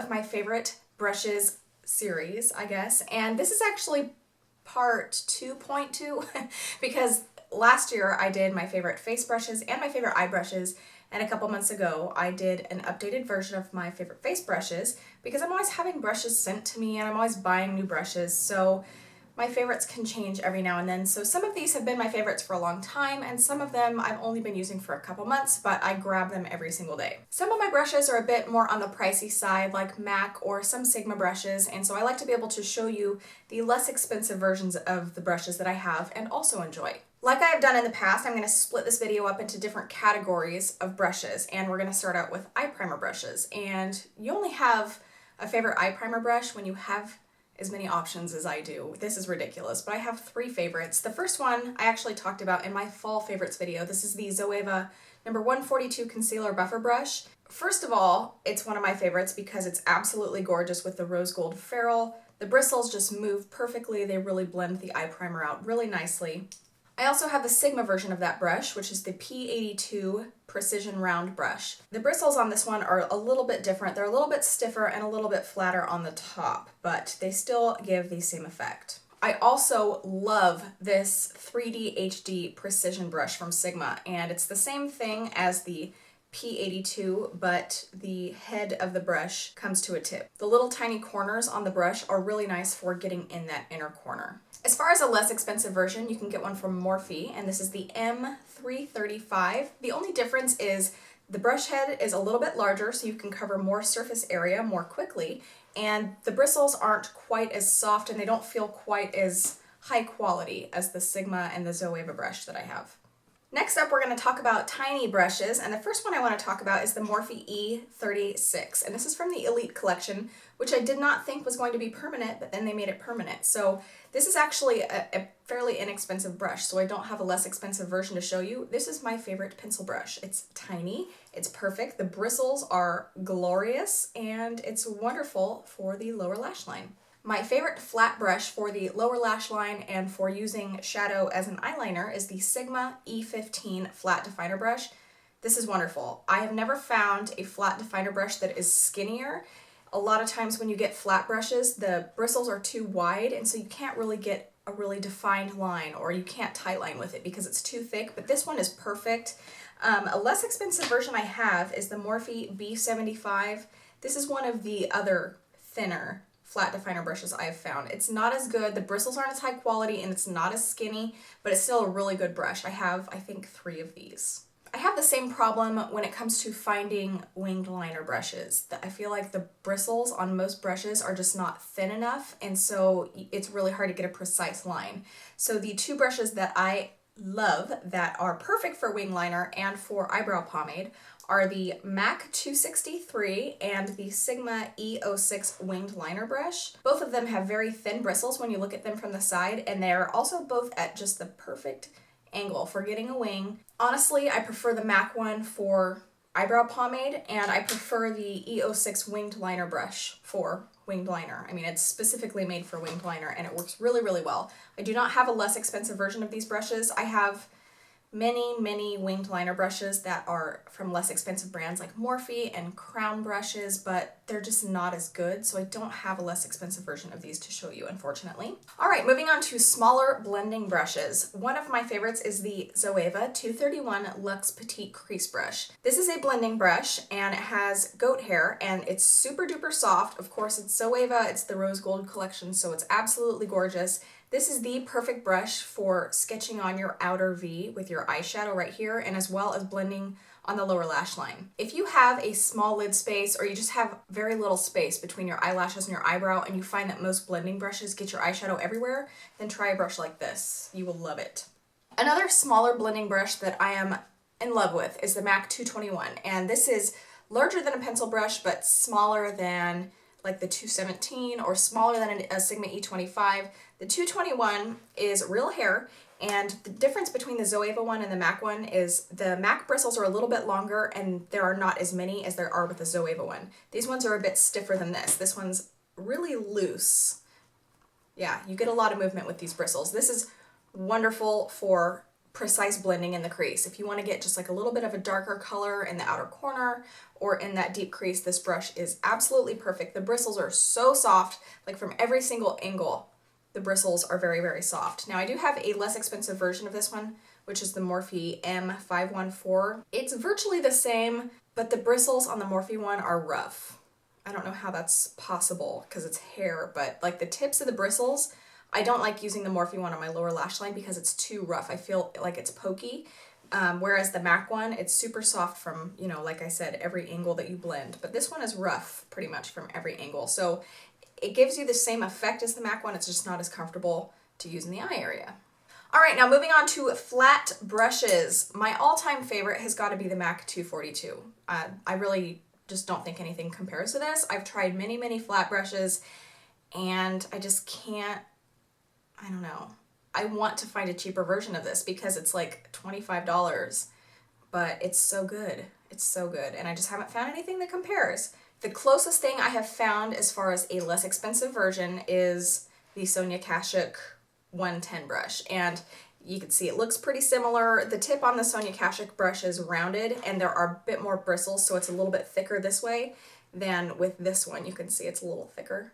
of my favorite brushes series, I guess, and this is actually part 2.2 because last year I did my favorite face brushes and my favorite eye brushes, and a couple months ago I did an updated version of my favorite face brushes because I'm always having brushes sent to me and I'm always buying new brushes, so my favorites can change every now and then. So some of these have been my favorites for a long time, and some of them I've only been using for a couple months, but I grab them every single day. Some of my brushes are a bit more on the pricey side, like MAC or some Sigma brushes, and so I like to be able to show you the less expensive versions of the brushes that I have and also enjoy. Like I have done in the past, I'm going to split this video up into different categories of brushes, and we're going to start out with eye primer brushes. And you only have a favorite eye primer brush when you have as many options as I do. This is ridiculous, but I have 3 favorites. The first one I actually talked about in my fall favorites video. This is the Zoeva number 142 Concealer Buffer Brush. First of all, it's one of my favorites because it's absolutely gorgeous with the rose gold ferrule. The bristles just move perfectly. They really blend the eye primer out really nicely. I also have the Sigma version of that brush, which is the P82 Precision Round Brush. The bristles on this one are a little bit different. They're a little bit stiffer and a little bit flatter on the top, but they still give the same effect. I also love this 3D HD Precision Brush from Sigma, and it's the same thing as the P82, but the head of the brush comes to a tip. The little tiny corners on the brush are really nice for getting in that inner corner. As far as a less expensive version, you can get one from Morphe, and this is the M335. The only difference is the brush head is a little bit larger, so you can cover more surface area more quickly, and the bristles aren't quite as soft and they don't feel quite as high quality as the Sigma and the Zoeva brush that I have. Next up, we're going to talk about tiny brushes, and the first one I want to talk about is the Morphe E36, and this is from the Elite collection, which I did not think was going to be permanent, but then they made it permanent. So this is actually a fairly inexpensive brush, so I don't have a less expensive version to show you. This is my favorite pencil brush. It's tiny, it's perfect, the bristles are glorious, and it's wonderful for the lower lash line. My favorite flat brush for the lower lash line and for using shadow as an eyeliner is the Sigma E15 Flat Definer Brush. This is wonderful. I have never found a flat definer brush that is skinnier. A lot of times when you get flat brushes, the bristles are too wide, and so you can't really get a really defined line, or you can't tight line with it because it's too thick, but this one is perfect. A less expensive version I have is the Morphe B75. This is one of the other thinner flat definer brushes I've found. It's not as good, the bristles aren't as high quality, and it's not as skinny, but it's still a really good brush. I have, I think, 3 of these. I have the same problem when it comes to finding winged liner brushes. I feel like the bristles on most brushes are just not thin enough, and so it's really hard to get a precise line. So the 2 brushes that I love that are perfect for wing liner and for eyebrow pomade are the MAC 263 and the Sigma E06 winged liner brush. Both of them have very thin bristles when you look at them from the side, and they're also both at just the perfect angle for getting a wing. Honestly, I prefer the MAC one for eyebrow pomade, and I prefer the E06 winged liner brush for winged liner. I mean, it's specifically made for winged liner, and it works really, really well. I do not have a less expensive version of these brushes. I have many winged liner brushes that are from less expensive brands like Morphe and Crown brushes, but they're just not as good, so I don't have a less expensive version of these to show you, unfortunately. All right, moving on to smaller blending brushes. One of my favorites is the Zoeva 231 Luxe Petit Crease brush. This is a blending brush, and it has goat hair, and it's super duper soft. Of course, it's Zoeva, it's the rose gold collection, so it's absolutely gorgeous. This is the perfect brush for sketching on your outer V with your eyeshadow right here, and as well as blending on the lower lash line. If you have a small lid space, or you just have very little space between your eyelashes and your eyebrow, and you find that most blending brushes get your eyeshadow everywhere, then try a brush like this. You will love it. Another smaller blending brush that I am in love with is the MAC 221, and this is larger than a pencil brush, but smaller than like the 217 or smaller than a Sigma E25. The 221 is real hair, and the difference between the Zoeva one and the MAC one is the MAC bristles are a little bit longer, and there are not as many as there are with the Zoeva one. These ones are a bit stiffer than this. This one's really loose. Yeah, you get a lot of movement with these bristles. This is wonderful for precise blending in the crease. If you want to get just like a little bit of a darker color in the outer corner or in that deep crease, this brush is absolutely perfect. The bristles are so soft, like from every single angle, the bristles are very, very soft. Now I do have a less expensive version of this one, which is the Morphe M514. It's virtually the same, but the bristles on the Morphe one are rough. I don't know how that's possible because it's hair, but like the tips of the bristles, I don't like using the Morphe one on my lower lash line because it's too rough. I feel like it's pokey. Whereas the MAC one, it's super soft from, you know, like I said, every angle that you blend. But this one is rough pretty much from every angle. So it gives you the same effect as the MAC one. It's just not as comfortable to use in the eye area. All right, now moving on to flat brushes. My all-time favorite has got to be the MAC 242. I really just don't think anything compares to this. I've tried many, many flat brushes and I just can't, I don't know. I want to find a cheaper version of this because it's like $25, but it's so good. It's so good. And I just haven't found anything that compares. The closest thing I have found as far as a less expensive version is the Sonia Kashuk 110 brush. And you can see it looks pretty similar. The tip on the Sonia Kashuk brush is rounded and there are a bit more bristles, so it's a little bit thicker this way than with this one. You can see it's a little thicker.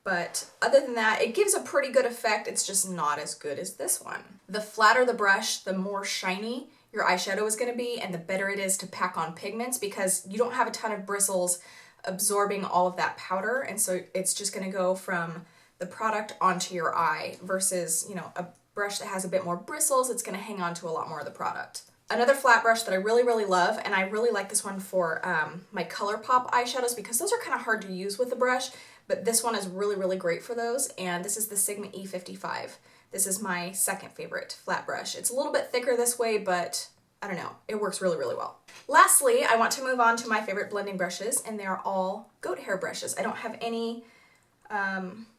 But other than that, it gives a pretty good effect. It's just not as good as this one. The flatter the brush, the more shiny your eyeshadow is going to be and the better it is to pack on pigments because you don't have a ton of bristles absorbing all of that powder, and so it's just going to go from the product onto your eye versus, you know, a brush that has a bit more bristles, it's going to hang on to a lot more of the product. Another flat brush that I really, really love, and I really like this one for my ColourPop eyeshadows because those are kind of hard to use with the brush, but this one is really, really great for those, and this is the Sigma E55. This is my second favorite flat brush. It's a little bit thicker this way, but I don't know, it works really, really well. Lastly, I want to move on to my favorite blending brushes, and they are all goat hair brushes. I don't have any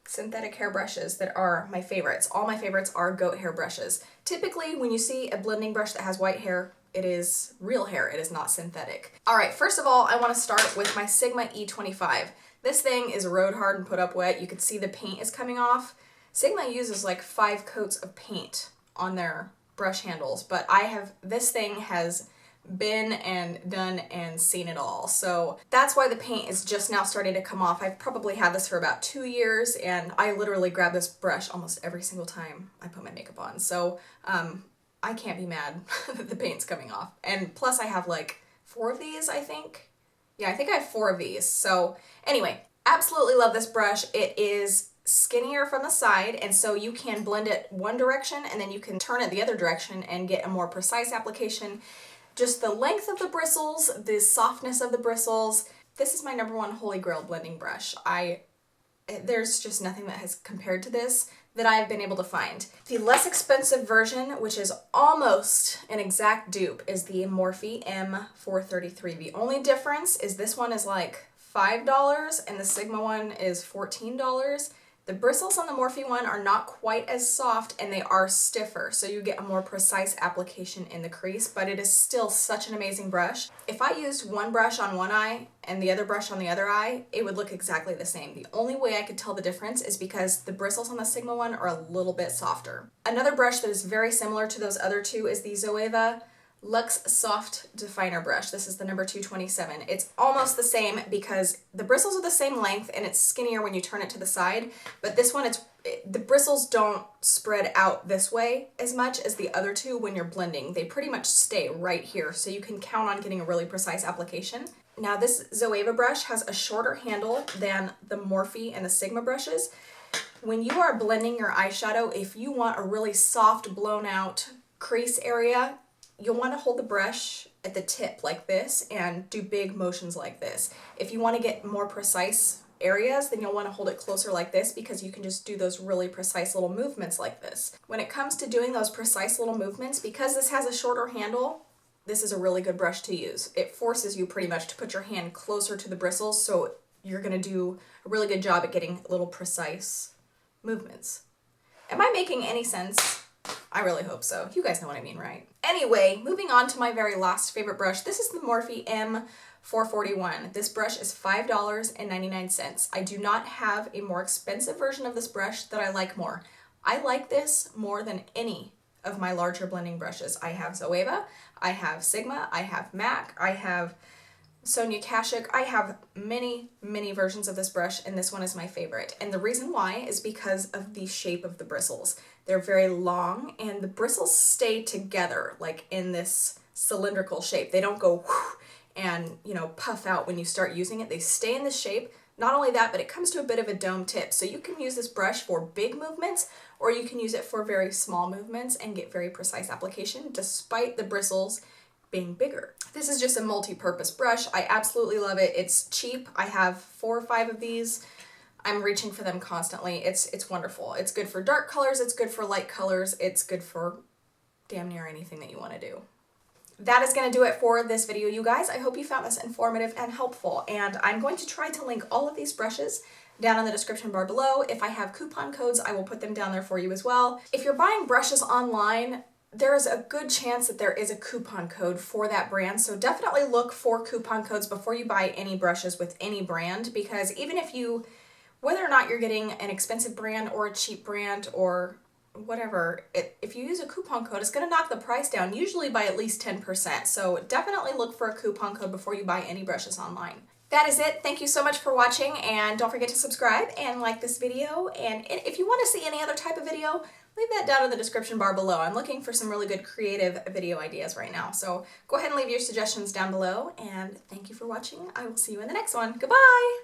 synthetic hair brushes that are my favorites. All my favorites are goat hair brushes. Typically, when you see a blending brush that has white hair, it is real hair, it is not synthetic. All right, first of all, I want to start with my Sigma E25. This thing is road hard and put up wet. You can see the paint is coming off. Sigma uses like 5 coats of paint on their brush handles, but this thing has been and done and seen it all. So that's why the paint is just now starting to come off. I've probably had this for about 2 years and I literally grab this brush almost every single time I put my makeup on. So I can't be mad that the paint's coming off. And plus I have like 4 of these, I think. Yeah, I think I have 4 of these. So anyway, absolutely love this brush. It is skinnier from the side, and so you can blend it one direction and then you can turn it the other direction and get a more precise application. Just the length of the bristles, the softness of the bristles. This is my #1 holy grail blending brush. There's just nothing that has compared to this that I've been able to find. The less expensive version, which is almost an exact dupe, is the Morphe M433. The only difference is this one is like $5 and the Sigma one is $14. The bristles on the Morphe one are not quite as soft and they are stiffer, so you get a more precise application in the crease, but it is still such an amazing brush. If I used one brush on one eye and the other brush on the other eye, it would look exactly the same. The only way I could tell the difference is because the bristles on the Sigma one are a little bit softer. Another brush that is very similar to those other two is the Zoeva Luxe Soft Definer Brush. This is the number 227. It's almost the same because the bristles are the same length and it's skinnier when you turn it to the side, but this one, the bristles don't spread out this way as much as the other two when you're blending. They pretty much stay right here, so you can count on getting a really precise application. Now this Zoeva brush has a shorter handle than the Morphe and the Sigma brushes. When you are blending your eyeshadow, if you want a really soft, blown out crease area, you'll want to hold the brush at the tip like this and do big motions like this. If you want to get more precise areas, then you'll want to hold it closer like this because you can just do those really precise little movements like this. When it comes to doing those precise little movements, because this has a shorter handle, this is a really good brush to use. It forces you pretty much to put your hand closer to the bristles, so you're going to do a really good job at getting little precise movements. Am I making any sense? I really hope so. You guys know what I mean, right? Anyway, moving on to my very last favorite brush. This is the Morphe M441. This brush is $5.99. I do not have a more expensive version of this brush that I like more. I like this more than any of my larger blending brushes. I have Zoeva, I have Sigma, I have MAC, I have Sonia Kashuk. I have many, many versions of this brush, and this one is my favorite. And the reason why is because of the shape of the bristles. They're very long, and the bristles stay together, like in this cylindrical shape. They don't go and, you know, puff out when you start using it. They stay in this shape. Not only that, but it comes to a bit of a dome tip. So you can use this brush for big movements, or you can use it for very small movements and get very precise application despite the bristles being bigger. This is just a multi-purpose brush. I absolutely love it. It's cheap. I have 4 or 5 of these. I'm reaching for them constantly. It's wonderful. It's good for dark colors. It's good for light colors. It's good for damn near anything that you want to do. That is going to do it for this video, you guys. I hope you found this informative and helpful, and I'm going to try to link all of these brushes down in the description bar below. If I have coupon codes, I will put them down there for you as well. If you're buying brushes online, there is a good chance that there is a coupon code for that brand, so definitely look for coupon codes before you buy any brushes with any brand, because even if you, whether or not you're getting an expensive brand or a cheap brand or whatever, if you use a coupon code, it's going to knock the price down, usually by at least 10%, so definitely look for a coupon code before you buy any brushes online. That is it. Thank you so much for watching, and don't forget to subscribe and like this video, and if you want to see any other type of video, leave that down in the description bar below. I'm looking for some really good creative video ideas right now, so go ahead and leave your suggestions down below, and thank you for watching. I will see you in the next one. Goodbye!